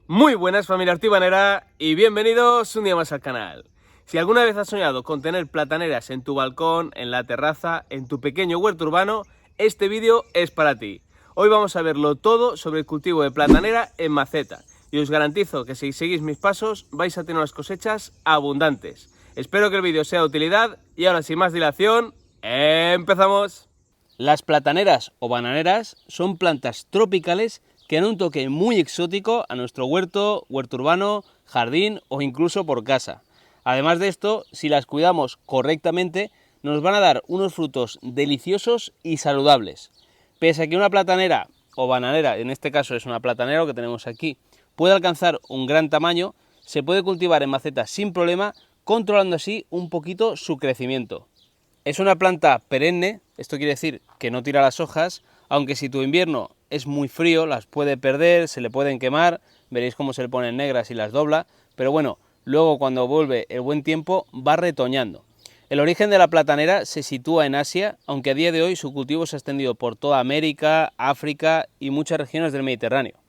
Muy buenas, familia hortibanera, y bienvenidos un día más al canal. Si alguna vez has soñado con tener plataneras en tu balcón, en la terraza, en tu pequeño huerto urbano, este vídeo es para ti. Hoy vamos a verlo todo sobre el cultivo de platanera en maceta, y os garantizo que si seguís mis pasos vais a tener unas cosechas abundantes. Espero que el vídeo sea de utilidad, y ahora sin más dilación, ¡empezamos! Las plataneras o bananeras son plantas tropicales que dan un toque muy exótico a nuestro huerto, huerto urbano, jardín o incluso por casa. Además de esto, si las cuidamos correctamente, nos van a dar unos frutos deliciosos y saludables. Pese a que una platanera o bananera, en este caso es una platanera lo que tenemos aquí, puede alcanzar un gran tamaño, se puede cultivar en macetas sin problema, controlando así un poquito su crecimiento. Es una planta perenne, esto quiere decir que no tira las hojas, aunque si tu invierno es muy frío las puede perder, se le pueden quemar, veréis cómo se le ponen negras y las dobla, pero bueno, luego cuando vuelve el buen tiempo va retoñando. El origen de la platanera se sitúa en Asia, aunque a día de hoy su cultivo se ha extendido por toda América, África y muchas regiones del Mediterráneo.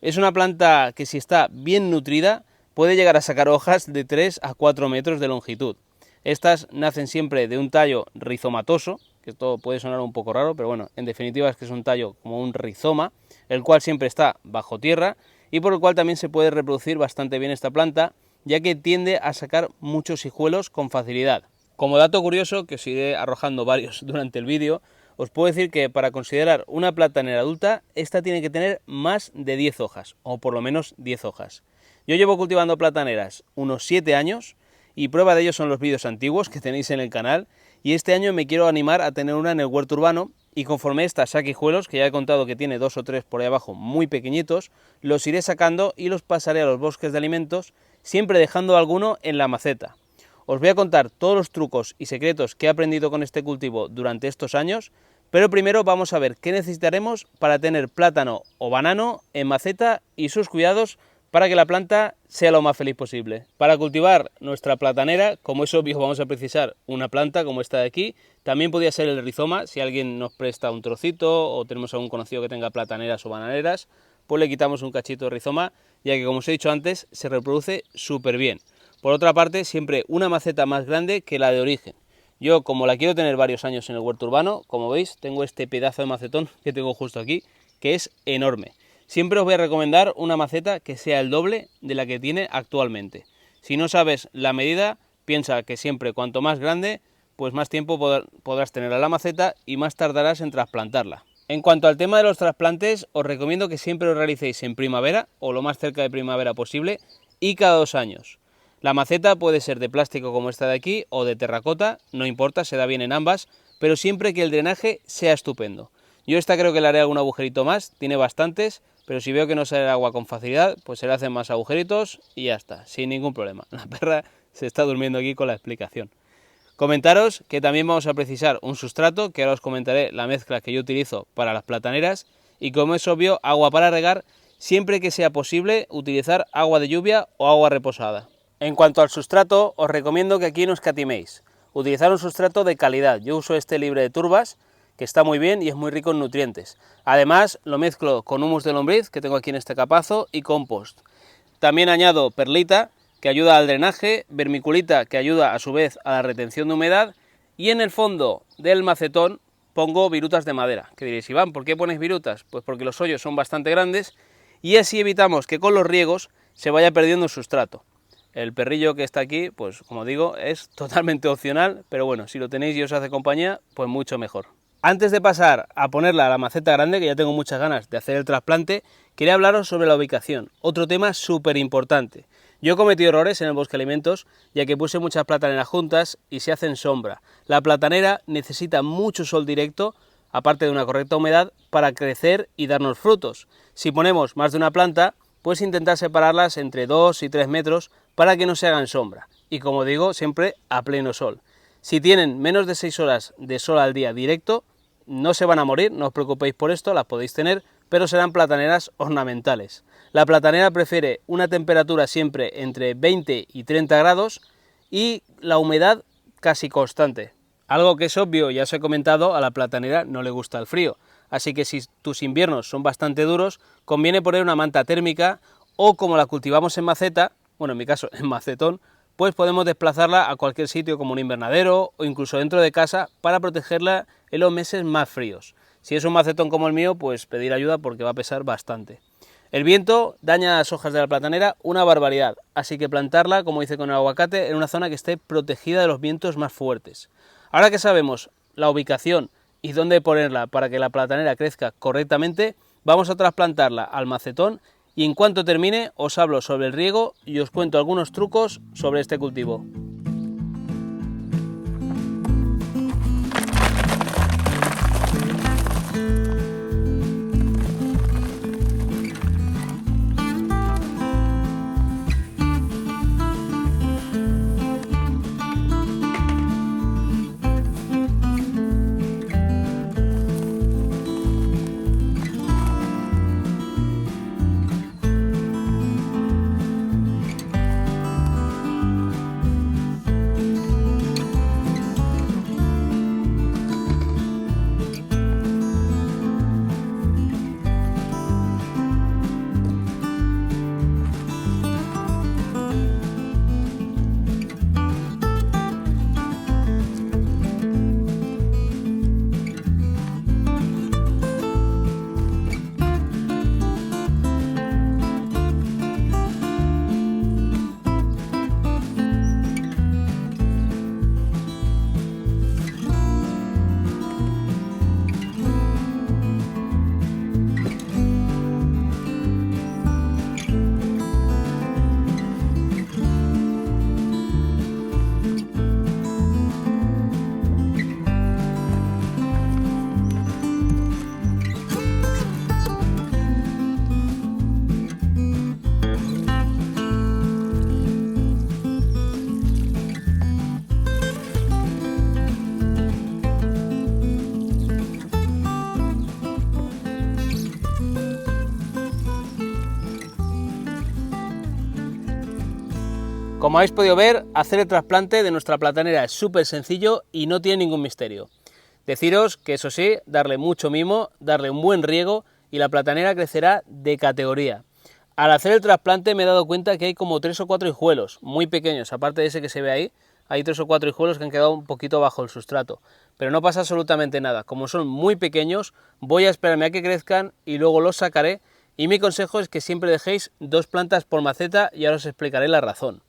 Es una planta que si está bien nutrida puede llegar a sacar hojas de 3 a 4 metros de longitud. Estas nacen siempre de un tallo rizomatoso, que esto puede sonar un poco raro, pero bueno, en definitiva es que es un tallo como un rizoma, el cual siempre está bajo tierra y por el cual también se puede reproducir bastante bien esta planta, ya que tiende a sacar muchos hijuelos con facilidad. Como dato curioso, que os iré arrojando varios durante el vídeo, os puedo decir que para considerar una platanera adulta, esta tiene que tener más de 10 hojas, o por lo menos 10 hojas. Yo llevo cultivando plataneras unos 7 años, y prueba de ello son los vídeos antiguos que tenéis en el canal, y este año me quiero animar a tener una en el huerto urbano, y conforme esta saque hijuelos, que ya he contado que tiene 2 o 3 por ahí abajo muy pequeñitos, los iré sacando y los pasaré a los bosques de alimentos, siempre dejando alguno en la maceta. Os voy a contar todos los trucos y secretos que he aprendido con este cultivo durante estos años, pero primero vamos a ver qué necesitaremos para tener plátano o banano en maceta y sus cuidados para que la planta sea lo más feliz posible. Para cultivar nuestra platanera, como es obvio, vamos a precisar una planta como esta de aquí. También podría ser el rizoma, si alguien nos presta un trocito o tenemos algún conocido que tenga plataneras o bananeras, pues le quitamos un cachito de rizoma, ya que como os he dicho antes, se reproduce súper bien. Por otra parte, siempre una maceta más grande que la de origen. Yo, como la quiero tener varios años en el huerto urbano, como veis, tengo este pedazo de macetón que tengo justo aquí, que es enorme. Siempre os voy a recomendar una maceta que sea el doble de la que tiene actualmente. Si no sabes la medida, piensa que siempre cuanto más grande, pues más tiempo podrás tener a la maceta y más tardarás en trasplantarla. En cuanto al tema de los trasplantes, os recomiendo que siempre lo realicéis en primavera o lo más cerca de primavera posible y cada 2 años. La maceta puede ser de plástico como esta de aquí o de terracota, no importa, se da bien en ambas, pero siempre que el drenaje sea estupendo. Yo esta creo que le haré algún agujerito más, tiene bastantes, pero si veo que no sale agua con facilidad, pues se le hacen más agujeritos y ya está, sin ningún problema. La perra se está durmiendo aquí con la explicación. Comentaros que también vamos a precisar un sustrato, que ahora os comentaré la mezcla que yo utilizo para las plataneras, y como es obvio, agua para regar, siempre que sea posible utilizar agua de lluvia o agua reposada. En cuanto al sustrato, os recomiendo que aquí no escatiméis. Utilizar un sustrato de calidad. Yo uso este libre de turbas, que está muy bien y es muy rico en nutrientes. Además, lo mezclo con humus de lombriz, que tengo aquí en este capazo, y compost. También añado perlita, que ayuda al drenaje, vermiculita, que ayuda a su vez a la retención de humedad, y en el fondo del macetón pongo virutas de madera. Que diréis, Iván, ¿por qué pones virutas? Pues porque los hoyos son bastante grandes y así evitamos que con los riegos se vaya perdiendo el sustrato. El perrillo que está aquí, pues como digo, es totalmente opcional, pero bueno, si lo tenéis y os hace compañía, pues mucho mejor. Antes de pasar a ponerla a la maceta grande, que ya tengo muchas ganas de hacer el trasplante, quería hablaros sobre la ubicación, otro tema súper importante. Yo he cometido errores en el bosque alimentos, ya que puse muchas plataneras juntas y se hacen sombra. La platanera necesita mucho sol directo, aparte de una correcta humedad, para crecer y darnos frutos. Si ponemos más de una planta, puedes intentar separarlas entre 2 y 3 metros para que no se hagan sombra. Y como digo, siempre a pleno sol. Si tienen menos de 6 horas de sol al día directo, no se van a morir, no os preocupéis por esto, las podéis tener, pero serán plataneras ornamentales. La platanera prefiere una temperatura siempre entre 20 y 30 grados y la humedad casi constante. Algo que es obvio, ya os he comentado, a la platanera no le gusta el frío, así que si tus inviernos son bastante duros, conviene poner una manta térmica o como la cultivamos en maceta, bueno, en mi caso en macetón, pues podemos desplazarla a cualquier sitio como un invernadero o incluso dentro de casa para protegerla en los meses más fríos. Si es un macetón como el mío, pues pedir ayuda porque va a pesar bastante. El viento daña las hojas de la platanera una barbaridad, así que plantarla, como hice con el aguacate, en una zona que esté protegida de los vientos más fuertes. Ahora que sabemos la ubicación y dónde ponerla para que la platanera crezca correctamente, vamos a trasplantarla al macetón y en cuanto termine os hablo sobre el riego y os cuento algunos trucos sobre este cultivo. Como habéis podido ver, hacer el trasplante de nuestra platanera es súper sencillo y no tiene ningún misterio. Deciros que eso sí, darle mucho mimo, darle un buen riego y la platanera crecerá de categoría. Al hacer el trasplante me he dado cuenta que hay como 3 o 4 hijuelos, muy pequeños, aparte de ese que se ve ahí, hay 3 o 4 hijuelos que han quedado un poquito bajo el sustrato. Pero no pasa absolutamente nada, como son muy pequeños, voy a esperarme a que crezcan y luego los sacaré. Y mi consejo es que siempre dejéis 2 plantas por maceta y ahora os explicaré la razón.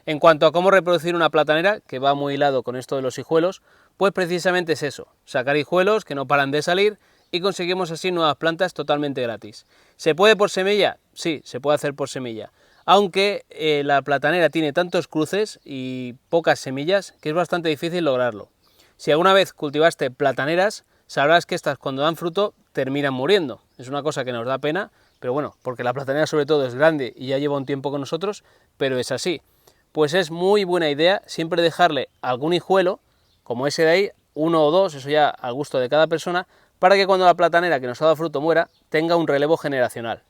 En cuanto a cómo reproducir una platanera, que va muy hilado con esto de los hijuelos, pues precisamente es eso, sacar hijuelos que no paran de salir y conseguimos así nuevas plantas totalmente gratis. ¿Se puede por semilla? Sí, se puede hacer por semilla, aunque la platanera tiene tantos cruces y pocas semillas que es bastante difícil lograrlo. Si alguna vez cultivaste plataneras, sabrás que estas cuando dan fruto terminan muriendo. Es una cosa que nos da pena, pero bueno, porque la platanera sobre todo es grande y ya lleva un tiempo con nosotros, pero es así. Pues es muy buena idea siempre dejarle algún hijuelo, como ese de ahí, 1 o 2, eso ya al gusto de cada persona, para que cuando la platanera que nos ha dado fruto muera, tenga un relevo generacional.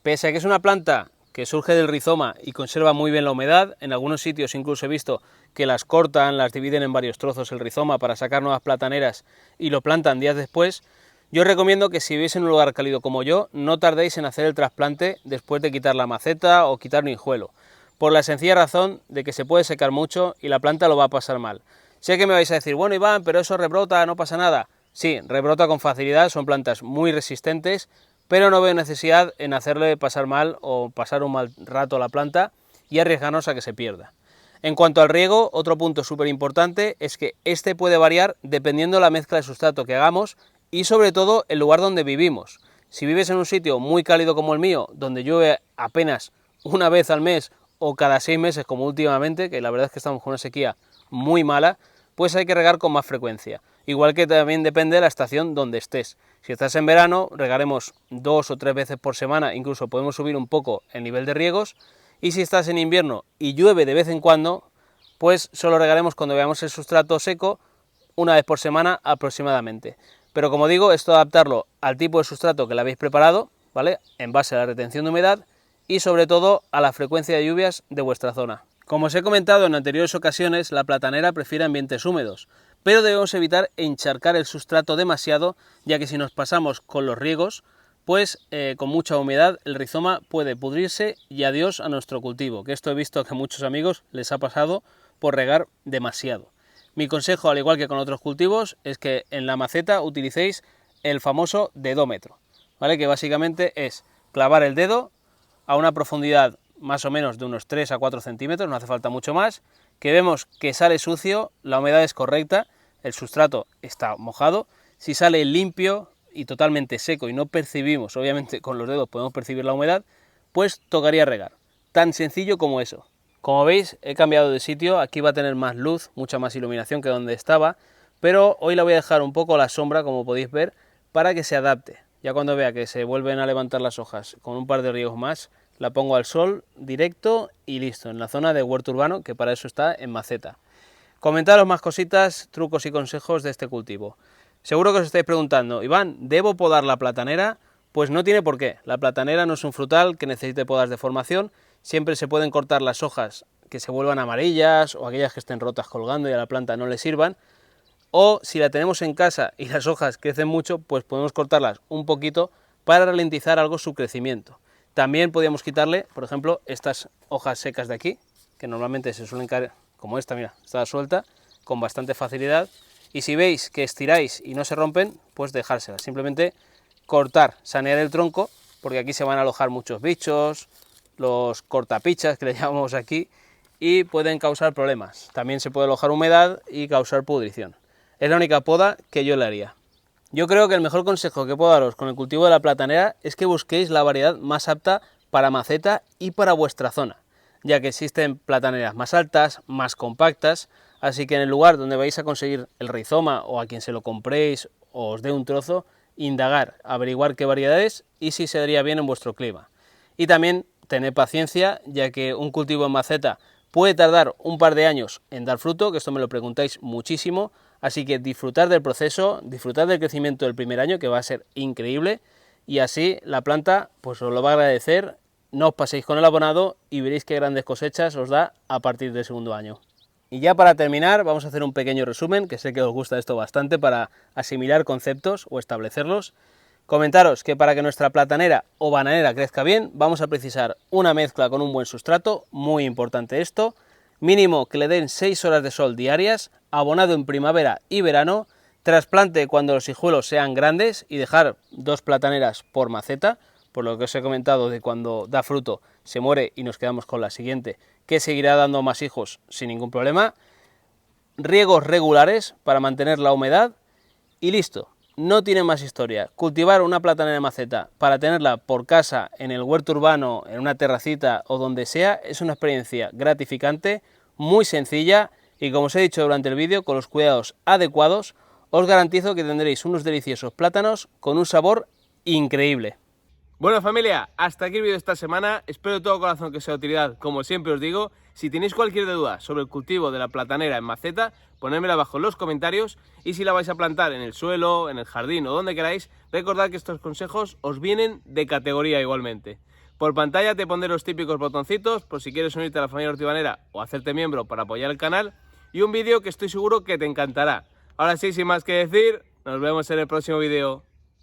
Pese a que es una planta que surge del rizoma y conserva muy bien la humedad, en algunos sitios incluso he visto que las cortan, las dividen en varios trozos el rizoma para sacar nuevas plataneras y lo plantan días después, yo os recomiendo que si vivís en un lugar cálido como yo, no tardéis en hacer el trasplante después de quitar la maceta o quitar un hijuelo, por la sencilla razón de que se puede secar mucho y la planta lo va a pasar mal. Sé que me vais a decir, bueno Iván, pero eso rebrota, no pasa nada. Sí, rebrota con facilidad, son plantas muy resistentes, pero no veo necesidad en hacerle pasar mal o pasar un mal rato a la planta y arriesgarnos a que se pierda. En cuanto al riego, otro punto súper importante es que este puede variar dependiendo de la mezcla de sustrato que hagamos y sobre todo el lugar donde vivimos. Si vives en un sitio muy cálido como el mío, donde llueve apenas una vez al mes o cada 6 meses como últimamente, que la verdad es que estamos con una sequía muy mala, pues hay que regar con más frecuencia. Igual que también depende de la estación donde estés. Si estás en verano, regaremos 2 o 3 veces por semana, incluso podemos subir un poco el nivel de riegos, y si estás en invierno y llueve de vez en cuando, pues solo regaremos cuando veamos el sustrato seco 1 vez por semana aproximadamente. Pero como digo, esto adaptarlo al tipo de sustrato que le habéis preparado, ¿vale? En base a la retención de humedad y sobre todo a la frecuencia de lluvias de vuestra zona. Como os he comentado en anteriores ocasiones, la platanera prefiere ambientes húmedos, pero debemos evitar encharcar el sustrato demasiado, ya que si nos pasamos con los riegos, pues con mucha humedad el rizoma puede pudrirse y adiós a nuestro cultivo, que esto he visto que a muchos amigos les ha pasado por regar demasiado. Mi consejo, al igual que con otros cultivos, es que en la maceta utilicéis el famoso dedómetro, ¿vale? Que básicamente es clavar el dedo a una profundidad más o menos de unos 3 a 4 centímetros, no hace falta mucho más, que vemos que sale sucio, la humedad es correcta, el sustrato está mojado. Si sale limpio y totalmente seco y no percibimos, obviamente con los dedos podemos percibir la humedad, pues tocaría regar. Tan sencillo como eso. Como veis, he cambiado de sitio, aquí va a tener más luz, mucha más iluminación que donde estaba, pero hoy la voy a dejar un poco a la sombra, como podéis ver, para que se adapte. Ya cuando vea que se vuelven a levantar las hojas con un par de riegos más, la pongo al sol directo y listo, en la zona de huerto urbano, que para eso está en maceta. Comentaros más cositas, trucos y consejos de este cultivo. Seguro que os estáis preguntando, Iván, ¿debo podar la platanera? Pues no tiene por qué. La platanera no es un frutal que necesite podas de formación. Siempre se pueden cortar las hojas que se vuelvan amarillas o aquellas que estén rotas colgando y a la planta no le sirvan. O si la tenemos en casa y las hojas crecen mucho, pues podemos cortarlas un poquito para ralentizar algo su crecimiento. También podríamos quitarle, por ejemplo, estas hojas secas de aquí, que normalmente se suelen caer, como esta, mira, está suelta, con bastante facilidad. Y si veis que estiráis y no se rompen, pues dejárselas. Simplemente cortar, sanear el tronco, porque aquí se van a alojar muchos bichos, los cortapichas que le llamamos aquí, y pueden causar problemas. También se puede alojar humedad y causar pudrición. Es la única poda que yo le haría. Yo creo que el mejor consejo que puedo daros con el cultivo de la platanera es que busquéis la variedad más apta para maceta y para vuestra zona, ya que existen plataneras más altas, más compactas, así que en el lugar donde vais a conseguir el rizoma o a quien se lo compréis o os dé un trozo, indagar, averiguar qué variedades y si se daría bien en vuestro clima. Y también tened paciencia, ya que un cultivo en maceta puede tardar un par de años en dar fruto, que esto me lo preguntáis muchísimo, así que disfrutar del proceso, disfrutar del crecimiento del primer año, que va a ser increíble, y así la planta pues os lo va a agradecer. No os paséis con el abonado y veréis qué grandes cosechas os da a partir del segundo año. Y ya para terminar vamos a hacer un pequeño resumen, que sé que os gusta esto bastante para asimilar conceptos o establecerlos. Comentaros que para que nuestra platanera o bananera crezca bien vamos a precisar una mezcla con un buen sustrato, muy importante esto, mínimo que le den 6 horas de sol diarias, abonado en primavera y verano, trasplante cuando los hijuelos sean grandes y dejar 2 plataneras por maceta, por lo que os he comentado de cuando da fruto se muere y nos quedamos con la siguiente, que seguirá dando más hijos sin ningún problema, riegos regulares para mantener la humedad y listo. No tiene más historia. Cultivar una platanera de maceta para tenerla por casa, en el huerto urbano, en una terracita o donde sea, es una experiencia gratificante, muy sencilla y, como os he dicho durante el vídeo, con los cuidados adecuados, os garantizo que tendréis unos deliciosos plátanos con un sabor increíble. Bueno familia, hasta aquí el vídeo de esta semana, espero de todo corazón que sea de utilidad, como siempre os digo. Si tenéis cualquier duda sobre el cultivo de la platanera en maceta, ponedmela abajo en los comentarios, y si la vais a plantar en el suelo, en el jardín o donde queráis, recordad que estos consejos os vienen de categoría igualmente. Por pantalla te pondré los típicos botoncitos por si quieres unirte a la familia hortibanera o hacerte miembro para apoyar el canal, y un vídeo que estoy seguro que te encantará. Ahora sí, sin más que decir, nos vemos en el próximo vídeo.